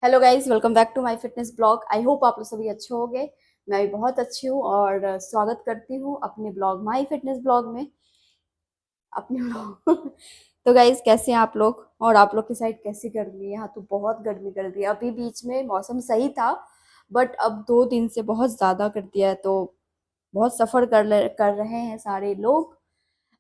Hello guys, welcome back to my fitness blog. I hope आप लोग सभी अच्छे होंगे। मैं भी बहुत अच्छी हूँ और स्वागत करती हूँ अपने ब्लॉग माय फिटनेस ब्लॉग में। अपने ब्लॉग तो गाइस, कैसे हैं आप लोग? और आप लोग की साइड कैसी गर्मी है? यहाँ तो बहुत गर्मी कर दी है। अभी बीच में मौसम सही था, बट अब 2 दिन से बहुत ज़्यादा कर दिया है। तो बहुत सफ़र कर रहे हैं सारे लोग।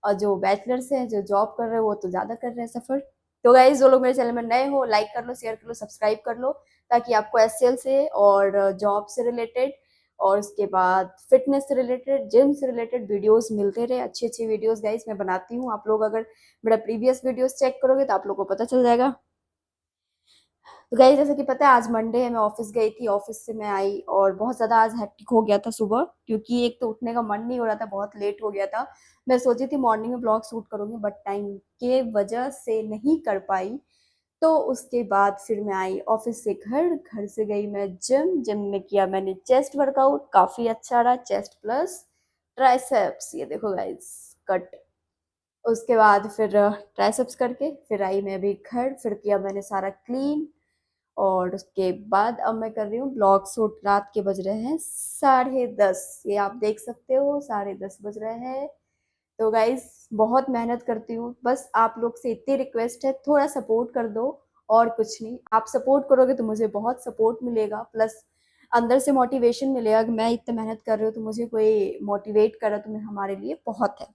और जो बैचलर्स हैं, जो जॉब कर रहे हैं, वो तो ज़्यादा कर रहे हैं सफ़र। तो गाइज, जो लोग मेरे चैनल में नए हो, लाइक कर लो, शेयर कर लो, सब्सक्राइब कर लो, ताकि आपको एसएल से और जॉब से रिलेटेड और उसके बाद फिटनेस से रिलेटेड, जिम से रिलेटेड वीडियोस मिलते रहे। अच्छी अच्छी वीडियोस गाइज मैं बनाती हूँ। आप लोग अगर मेरा प्रीवियस वीडियोस चेक करोगे तो आप लोग को पता चल जाएगा। तो गाइस, जैसे कि पता है आज मंडे है, मैं ऑफिस गई थी। ऑफिस से मैं आई और बहुत ज़्यादा आज हेक्टिक हो गया था सुबह, क्योंकि एक तो उठने का मन नहीं हो रहा था, बहुत लेट हो गया था। मैं सोची थी मॉर्निंग में ब्लॉग शूट करूंगी, बट टाइम के वजह से नहीं कर पाई। तो उसके बाद फिर मैं आई ऑफिस से घर, घर से गई मैं जिम। जिम में किया मैंने चेस्ट वर्कआउट, काफ़ी अच्छा रहा। चेस्ट प्लस ट्राइसेप्स, ये देखो गाइस, कट। उसके बाद फिर ट्राइसेप्स करके फिर आई मैं भी घर, फिर किया मैंने सारा क्लीन। और उसके बाद अब मैं कर रही हूँ ब्लॉग शूट। रात के बज रहे हैं 10:30, ये आप देख सकते हो, 10:30 बज रहे हैं। तो गाइज, बहुत मेहनत करती हूँ। बस आप लोग से इतनी रिक्वेस्ट है, थोड़ा सपोर्ट कर दो। और कुछ नहीं, आप सपोर्ट करोगे तो मुझे बहुत सपोर्ट मिलेगा, प्लस अंदर से मोटिवेशन मिलेगा कि मैं इतनी मेहनत कर रही हूँ तो मुझे कोई मोटिवेट करे तो हमारे लिए बहुत है।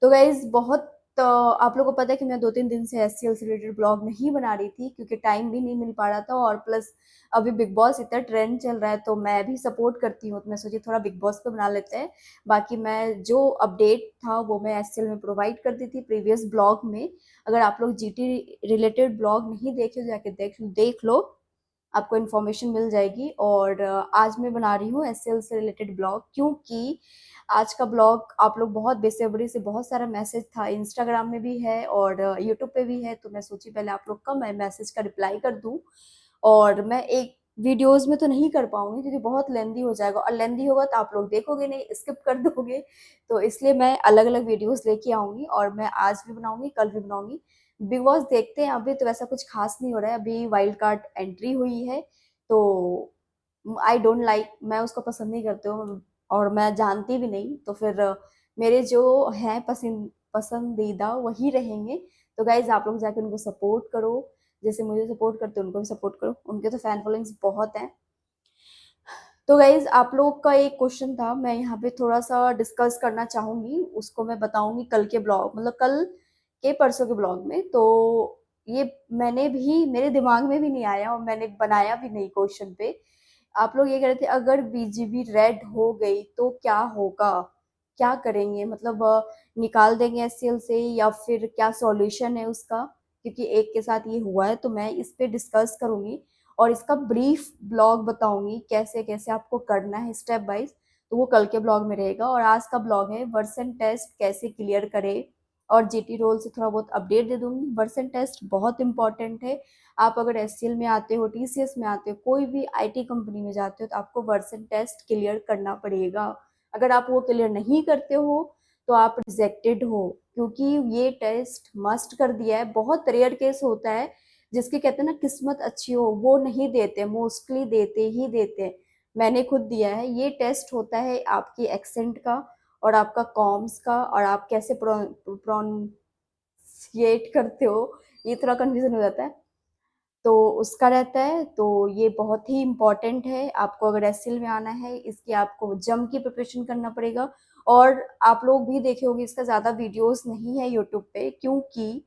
तो गाइज, बहुत आप लोगों को पता है कि मैं 2-3 दिन से एससीएल से रिलेटेड ब्लॉग नहीं बना रही थी, क्योंकि टाइम भी नहीं मिल पा रहा था। और प्लस अभी बिग बॉस इतना ट्रेंड चल रहा है, तो मैं भी सपोर्ट करती हूँ, तो मैं सोची थोड़ा बिग बॉस पे बना लेते हैं। बाकी मैं जो अपडेट था वो मैं एससीएल में प्रोवाइड कर दी थी प्रीवियस ब्लॉग में। अगर आप लोग जीटी रिलेटेड ब्लॉग नहीं देखे तो जाके देख लो, आपको इन्फॉर्मेशन मिल जाएगी। और आज मैं बना रही हूँ एसएल से रिलेटेड ब्लॉग, क्योंकि आज का ब्लॉग आप लोग बहुत बेसब्री से, बहुत सारा मैसेज था, इंस्टाग्राम में भी है और यूट्यूब पे भी है, तो मैं सोची पहले आप लोग का मैं मैसेज का रिप्लाई कर दूँ। और मैं एक वीडियोस में तो नहीं कर पाऊंगी, क्योंकि बहुत लेंदी हो जाएगा, और लेंदी होगा तो आप लोग देखोगे नहीं, स्किप कर दोगे। तो इसलिए मैं अलग अलग वीडियोस लेके आऊंगी, और मैं आज भी बनाऊंगी, कल भी बनाऊंगी। बिग बॉस देखते हैं। अभी तो वैसा कुछ खास नहीं हो रहा है, अभी वाइल्ड कार्ड एंट्री हुई है, तो आई डोंट लाइक, मैं उसको पसंद नहीं करती हूँ, और मैं जानती भी नहीं। तो फिर मेरे जो हैं पसंदीदा वही रहेंगे। तो गाइज, आप लोग जाके उनको सपोर्ट करो, जैसे मुझे सपोर्ट करते हो उनको भी सपोर्ट करो। उनके तो फैन फॉलोइंग्स बहुत हैं। तो गाइज, आप लोग का एक क्वेश्चन था, मैं यहाँ पे थोड़ा सा डिस्कस करना चाहूंगी, उसको मैं बताऊंगी कल के ब्लॉग, मतलब कल के परसों के ब्लॉग में। तो ये मैंने भी, मेरे दिमाग में भी नहीं आया और मैंने बनाया भी नहीं क्वेश्चन पे। आप लोग ये कह रहे थे अगर बीजीबी रेड हो गई तो क्या होगा, क्या करेंगे, मतलब निकाल देंगे एससीएल से, या फिर क्या सॉल्यूशन है उसका। क्योंकि एक के साथ ये हुआ है, तो मैं इस पे डिस्कस करूंगी और इसका ब्रीफ ब्लॉग बताऊंगी कैसे कैसे आपको करना है स्टेप वाइज। तो वो कल के ब्लॉग में रहेगा। और आज का ब्लॉग है वर्सन टेस्ट कैसे क्लियर करे, और जीटी रोल से थोड़ा बहुत अपडेट दे दूंगी। वर्सन टेस्ट बहुत इंपॉर्टेंट है। आप अगर एससीएल में आते हो, टीसीएस में आते हो, कोई भी आईटी कंपनी में जाते हो, तो आपको वर्सन टेस्ट क्लियर करना पड़ेगा। अगर आप वो क्लियर नहीं करते हो तो आप रिजेक्टेड हो, क्योंकि ये टेस्ट मस्ट कर दिया है। बहुत रेयर केस होता है जिसके कहते हैं ना किस्मत अच्छी हो, वो नहीं देते, मोस्टली देते ही देते हैं। मैंने खुद दिया है। ये टेस्ट होता है आपकी एक्सेंट का और आपका कॉम्स का, और आप कैसे प्रोनाउंसिएट करते हो, ये थोड़ा कंफ्यूजन हो जाता है, तो उसका रहता है। तो ये बहुत ही इम्पोर्टेंट है। आपको अगर एसएल में आना है, इसकी आपको जम की प्रिपरेशन करना पड़ेगा। और आप लोग भी देखे होंगे, इसका ज़्यादा वीडियोस नहीं है यूट्यूब पे, क्योंकि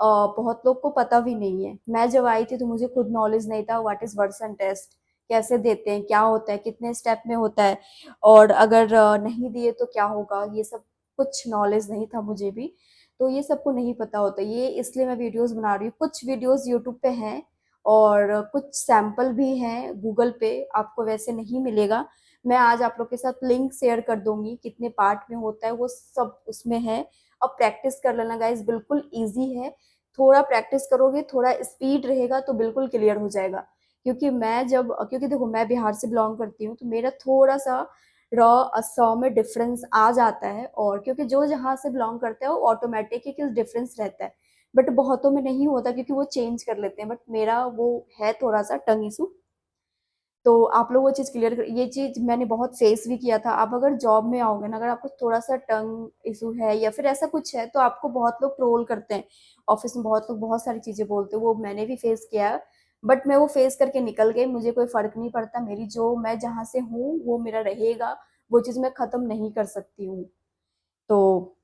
बहुत लोग को पता भी नहीं है। मैं जब आई थी तो मुझे खुद नॉलेज नहीं था व्हाट इज वर्सन टेस्ट, कैसे देते हैं, क्या होता है, कितने स्टेप में होता है, और अगर नहीं दिए तो क्या होगा, ये सब कुछ नॉलेज नहीं था मुझे भी। तो ये सबको नहीं पता होता, ये इसलिए मैं वीडियोस बना रही हूँ। कुछ वीडियोस यूट्यूब पे हैं और कुछ सैंपल भी हैं गूगल पे, आपको वैसे नहीं मिलेगा। मैं आज आप लोग के साथ लिंक शेयर कर दूंगी, कितने पार्ट में होता है वो सब उसमें है। अब प्रैक्टिस कर लेना गाइज, बिल्कुल ईजी है। थोड़ा प्रैक्टिस करोगे, थोड़ा स्पीड रहेगा तो बिल्कुल क्लियर हो जाएगा। क्योंकि देखो, मैं बिहार से बिलोंग करती हूँ, तो मेरा थोड़ा सा रॉ असम में डिफरेंस आ जाता है। और क्योंकि जो जहाँ से बिलोंग करता है वो ऑटोमेटिक ही कुछ डिफरेंस रहता है। बट बहुतों में नहीं होता क्योंकि वो चेंज कर लेते हैं, बट मेरा वो है थोड़ा सा टंग इशू। तो आप लोग वो चीज़ क्लियर कर, ये चीज़ मैंने बहुत फेस भी किया था। आप अगर जॉब में आओगे ना, अगर आपको थोड़ा सा टंग इशू है या फिर ऐसा कुछ है, तो आपको बहुत लोग ट्रोल करते हैं। ऑफिस में बहुत लोग बहुत सारी चीज़ें बोलते हैं, वो मैंने भी फेस किया है। बट मैं वो फेस करके निकल गई, मुझे कोई फर्क नहीं पड़ता। मेरी जो मैं जहाँ से हूँ वो मेरा रहेगा, वो चीज़ मैं खत्म नहीं कर सकती हूँ। तो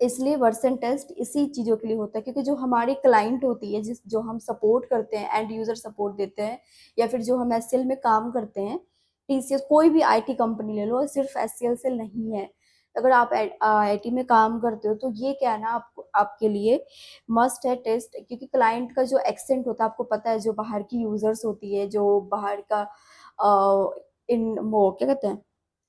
इसलिए वर्सन टेस्ट इसी चीज़ों के लिए होता है, क्योंकि जो हमारी क्लाइंट होती है, जिस जो हम सपोर्ट करते हैं, एंड यूज़र सपोर्ट देते हैं, या फिर जो हम एससीएल में काम करते हैं, टीसीएस कोई भी आईटी कंपनी ले लो, सिर्फ एससीएल से नहीं है। अगर आप आईटी में काम करते हो तो ये क्या है ना, आपको आपके लिए मस्ट है टेस्ट, क्योंकि क्लाइंट का जो एक्सेंट होता है आपको पता है, जो बाहर की यूजर्स होती है, जो बाहर का इन वो क्या कहते हैं,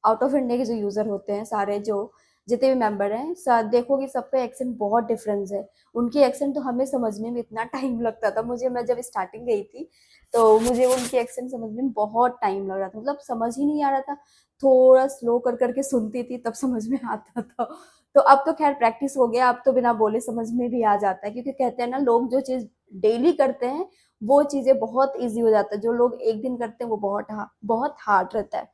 आउट ऑफ इंडिया के जो यूजर होते हैं, सारे जो जितने भी मेंबर हैं, देखोगे सबका एक्सेंट बहुत डिफरेंस है। उनकी एक्सेंट तो हमें समझने में इतना टाइम लगता था, मुझे, मैं जब स्टार्टिंग गई थी तो मुझे उनकी एक्सेंट समझने में बहुत टाइम लग रहा था, मतलब समझ ही नहीं आ रहा था। थोड़ा स्लो कर करके सुनती थी तब समझ में आता था। तो अब तो खैर प्रैक्टिस हो गया, अब तो बिना बोले समझ में भी आ जाता है, क्योंकि कहते हैं ना, लोग जो चीज डेली करते हैं वो चीजें बहुत ईजी हो जाता है, जो लोग एक दिन करते हैं वो बहुत हार्ड रहता है।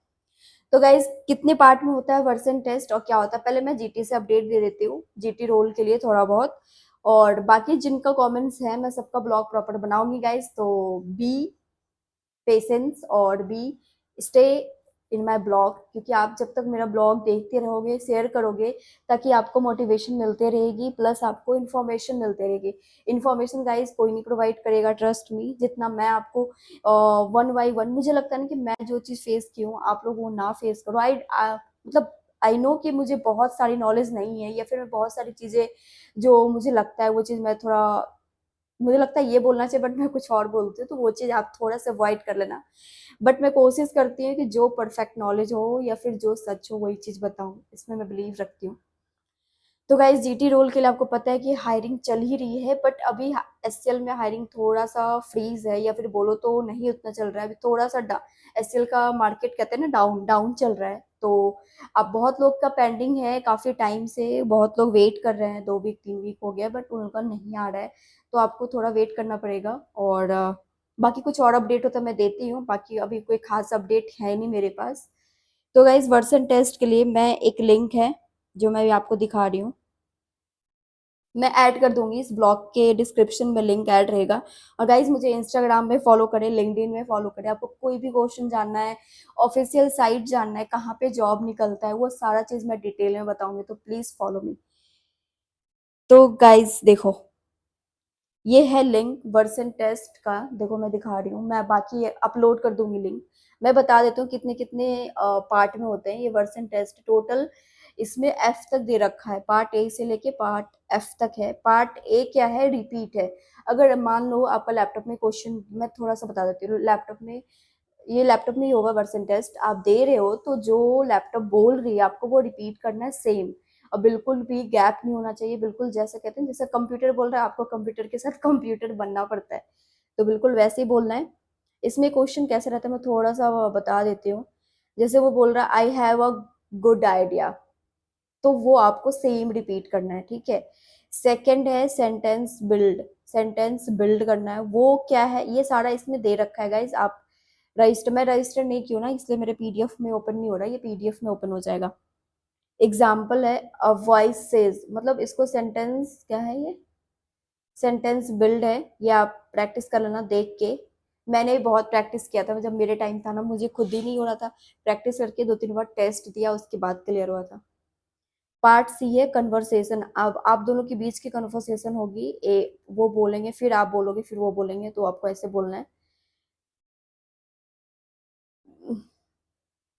तो गाइज कितने पार्ट में होता है वर्सन टेस्ट और क्या होता है, पहले मैं जीटी से अपडेट दे देती हूँ, जीटी रोल के लिए थोड़ा बहुत। और बाकी जिनका कमेंट्स है मैं सबका ब्लॉग प्रॉपर बनाऊंगी गाइज। तो बी पेशेंस और be stay in my blog, क्योंकि आप जब तक मेरा ब्लॉग देखते रहोगे, शेयर करोगे, ताकि आपको मोटिवेशन मिलते रहेगी, प्लस आपको इन्फॉर्मेशन मिलते रहेगी। इन्फॉर्मेशन गाइज कोई नहीं प्रोवाइड करेगा, ट्रस्ट मी, जितना मैं आपको वन बाई वन, मुझे लगता है ना कि मैं जो चीज़ फेस की हूँ आप लोग वो ना फेस करो। मतलब आई नो कि मुझे बहुत सारी नॉलेज नहीं है, या फिर मैं बहुत सारी चीज़ें जो मुझे लगता है वो चीज़ मैं थोड़ा, मुझे लगता है ये बोलना चाहिए बट मैं कुछ और बोलती हूँ, तो वो चीज़ आप थोड़ा सा अवॉइड कर लेना। बट मैं कोशिश करती हूँ कि जो परफेक्ट नॉलेज हो या फिर जो सच हो वही चीज़ बताऊँ, इसमें मैं बिलीव रखती हूँ। तो गाइस जीटी रोल के लिए आपको पता है कि हायरिंग चल ही रही है, बट अभी एससीएल में हायरिंग थोड़ा सा फ्रीज है, या फिर बोलो तो नहीं उतना चल रहा है अभी, थोड़ा सा एससीएल का मार्केट कहते हैं ना डाउन डाउन चल रहा है। तो अब बहुत लोग का पेंडिंग है, काफी टाइम से बहुत लोग वेट कर रहे हैं, 2 वीक 3 वीक हो गया, बट उनका नहीं आ रहा है। तो आपको थोड़ा वेट करना पड़ेगा। और बाकी कुछ और अपडेट हो तो मैं देती हूँ, बाकी अभी कोई खास अपडेट है नहीं मेरे पास। तो गाइज वर्सन टेस्ट के लिए मैं एक लिंक है जो मैं आपको दिखा रही हूँ, मैं ऐड कर दूंगी इस ब्लॉग के डिस्क्रिप्शन में, लिंक ऐड रहेगा। और गाइज मुझे इंस्टाग्राम में फॉलो करें, लिंक्डइन में फॉलो करें, आपको कोई भी क्वेश्चन जानना है, ऑफिशियल साइट जानना है, कहाँ पे जॉब निकलता है, वो सारा चीज मैं डिटेल में बताऊंगी, तो प्लीज फॉलो मी। तो गाइज देखो, ये है लिंक वर्सन टेस्ट का, देखो मैं दिखा रही हूँ, मैं बाकी अपलोड कर दूंगी लिंक। मैं बता देती हूँ कितने कितने पार्ट में होते हैं ये वर्सन टेस्ट टोटल। इसमें एफ तक दे रखा है, पार्ट ए से लेके पार्ट एफ तक है। पार्ट ए क्या है, रिपीट है। अगर मान लो आपका लैपटॉप में क्वेश्चन, मैं थोड़ा सा बता देती हूँ, लैपटॉप में, ये लैपटॉप में ही होगा वर्सन टेस्ट, आप दे रहे हो तो जो लैपटॉप बोल रही है आपको वो रिपीट करना है सेम। और बिल्कुल भी गैप नहीं होना चाहिए, बिल्कुल जैसे कहते हैं, जैसे कंप्यूटर बोल रहा है आपको कंप्यूटर के साथ कंप्यूटर बनना पड़ता है, तो बिल्कुल वैसे ही बोलना है। इसमें क्वेश्चन कैसे रहता है मैं थोड़ा सा बता देती हूँ। जैसे वो बोल रहा है I have a good idea, तो वो आपको सेम रिपीट करना है, ठीक है। सेकंड है सेंटेंस बिल्ड, सेंटेंस बिल्ड करना है, वो क्या है ये सारा इसमें दे रखा है गाइज। आप रजिस्टर, मैं रजिस्टर नहीं की हूँ ना, इसलिए मेरे पीडीएफ में ओपन नहीं हो रहा, ये पीडीएफ में ओपन हो जाएगा। एग्जाम्पल है अ वॉइस सेज, मतलब इसको सेंटेंस क्या है ये, सेंटेंस बिल्ड है, ये आप प्रैक्टिस कर लेना देख के। मैंने भी बहुत प्रैक्टिस किया था, जब मेरे टाइम था ना मुझे खुद ही नहीं हो रहा था, प्रैक्टिस करके 2 3 बार टेस्ट दिया उसके बाद क्लियर हुआ था। पार्ट सी है कन्वर्सेशन, अब आप दोनों के बीच की कन्वर्सेशन होगी, ए वो बोलेंगे फिर आप बोलोगे फिर वो बोलेंगे, तो आपको ऐसे बोलना है।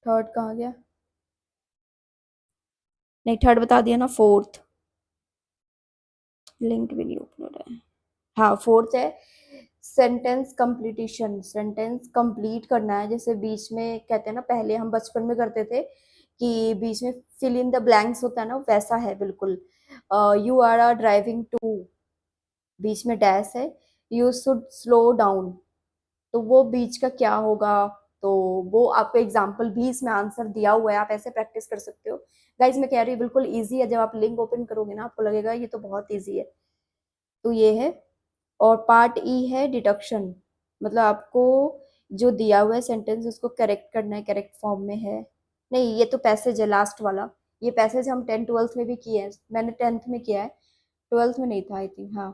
थर्ड कहाँ गया, नहीं थर्ड बता दिया ना, फोर्थ, लिंक भी नहीं ओपन हो रहा है। हाँ फोर्थ है सेंटेंस कंप्लीटिशन, सेंटेंस कंप्लीट करना है। जैसे बीच में कहते हैं ना, पहले हम बचपन में करते थे कि बीच में फिल इन द ब्लैंक्स होता है ना, वैसा है बिल्कुल। You are are driving to, बीच में डैश है, यू शुड स्लो डाउन, तो वो बीच का क्या होगा। तो वो आपको एग्जाम्पल भी इसमें आंसर दिया हुआ है, आप ऐसे प्रैक्टिस कर सकते हो। गाइज मैं कह रही हूँ बिल्कुल इजी है, जब आप लिंक ओपन करोगे ना आपको लगेगा ये तो बहुत इजी है। तो ये है। और पार्ट ई है डिडक्शन, मतलब आपको जो दिया हुआ है सेंटेंस उसको करेक्ट करना है, करेक्ट फॉर्म में है। नहीं, ये तो पैसेज है लास्ट वाला। ये पैसेज हम 10th 12th में भी किए हैं, मैंने 10th में किया है, 12th में नहीं था आई थिंक। हाँ,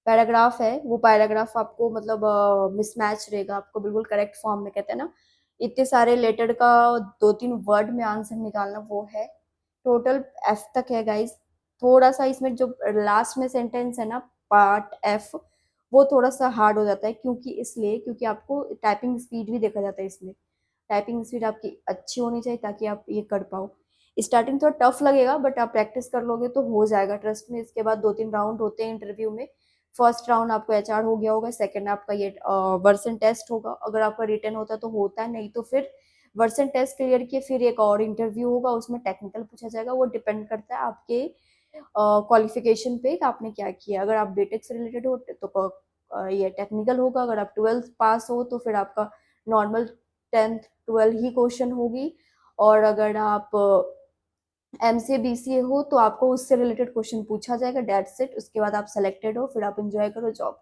पैराग्राफ है, वो पैराग्राफ आपको मतलब मिसमैच रहेगा, आपको बिल्कुल करेक्ट फॉर्म में, कहते हैं ना इतने सारे लेटर का 2-3 वर्ड में आंसर निकालना, वो है। टोटल एफ तक है गाइस। थोड़ा सा इसमें जो लास्ट में सेंटेंस है ना, पार्ट एफ, वो थोड़ा सा हार्ड हो जाता है, क्योंकि इसलिए क्योंकि आपको टाइपिंग स्पीड भी देखा जाता है इसमें। टाइपिंग स्पीड आपकी अच्छी होनी चाहिए ताकि आप ये कर पाओ। स्टार्टिंग थोड़ा टफ लगेगा, बट आप प्रैक्टिस कर लोगे तो हो जाएगा, ट्रस्ट में। इसके बाद 2-3 राउंड होते हैं इंटरव्यू में। फर्स्ट राउंड आपको एचआर हो गया होगा, सेकंड आपका ये वर्सन टेस्ट होगा, अगर आपका रिटर्न होता है तो होता है, नहीं तो फिर वर्सन टेस्ट क्लियर किए फिर एक और इंटरव्यू होगा, उसमें टेक्निकल पूछा जाएगा। वो डिपेंड करता है आपके क्वालिफिकेशन पे कि आपने क्या किया। अगर आप बीटेक से रिलेटेड हो तो ये टेक्निकल होगा, अगर आप 12th पास हो तो फिर आपका नॉर्मल 10th 12 ही क्वेश्चन होगी, और अगर आप MCA BCA हो तो आपको उससे रिलेटेड क्वेश्चन पूछा जाएगा, डेट्स इट। उसके बाद आप सेलेक्टेड हो, फिर आप एंजॉय करो जॉब।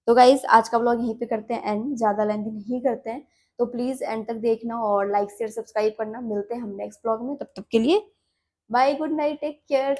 तो गाइज आज का ब्लॉग यहीं पे करते हैं एंड, ज़्यादा लेंथी नहीं करते हैं। तो प्लीज़ एंड तक देखना और लाइक शेयर सब्सक्राइब करना। मिलते हैं हम नेक्स्ट ब्लॉग में, तब तक के लिए bye, good night, take care.